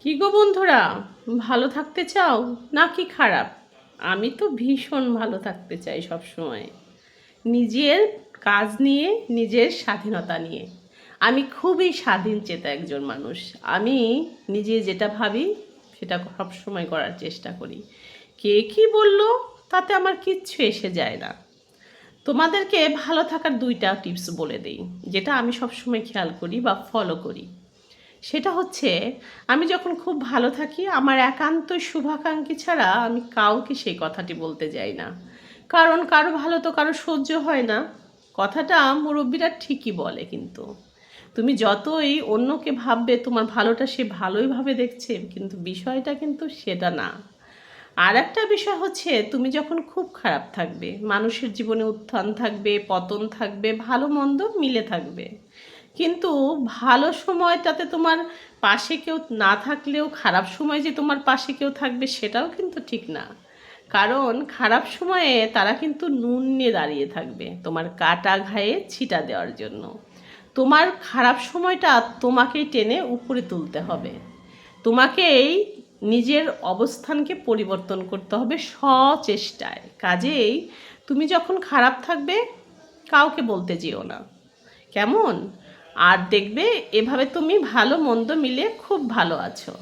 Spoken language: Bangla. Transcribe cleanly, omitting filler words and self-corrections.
কি গো বন্ধুরা, ভালো থাকতে চাও নাকি খারাপ? আমি তো ভীষণ ভালো থাকতে চাই সব সময়। নিজের কাজ নিয়ে, নিজের স্বাধীনতা নিয়ে। আমি খুবই স্বাধীন চেতা একজন মানুষ। আমি নিজে যেটা ভাবি সেটা সবসময় করার চেষ্টা করি। কে কি বললো তাতে আমার কিচ্ছু এসে যায় না। তোমাদেরকে ভালো থাকার দুইটা টিপস বলে দিই, যেটা আমি সবসময় খেয়াল করি বা ফলো করি। সেটা হচ্ছে, আমি যখন খুব ভালো থাকি আমার একান্ত শুভাকাঙ্ক্ষী ছাড়া আমি কাউকে সেই কথাটি বলতে যাই না। কারণ কারো ভালো তো কারো সহ্য হয় না। কথাটা মুরব্বীরা ঠিকই বলে, কিন্তু তুমি যতই অন্যকে ভাববে তোমার ভালোটা সে ভালোই ভাবে দেখছে, কিন্তু বিষয়টা কিন্তু সেটা না। আর একটা বিষয় হচ্ছে, তুমি যখন খুব খারাপ থাকবে, মানুষের জীবনে উত্থান থাকবে, পতন থাকবে, ভালো মন্দ মিলে থাকবে, কিন্তু ভালো সময়টাতে তোমার পাশে কেউ না থাকলেও খারাপ সময় যে তোমার পাশে কেউ থাকবে সেটাও কিন্তু ঠিক না। কারণ খারাপ সময়ে তারা কিন্তু নুন নিয়ে দাঁড়িয়ে থাকবে তোমার কাটা ঘায়ে ছিটা দেওয়ার জন্য। তোমার খারাপ সময়টা তোমাকেই টেনে উপরে তুলতে হবে। তোমাকেই নিজের অবস্থানকে পরিবর্তন করতে হবে সচেষ্টায়। কাজেই তুমি যখন খারাপ থাকবে কাউকে বলতে যেও না, কেমন? আর দেখবে এভাবে তুমি ভালো মন্দ মিলে খুব ভালো আছো।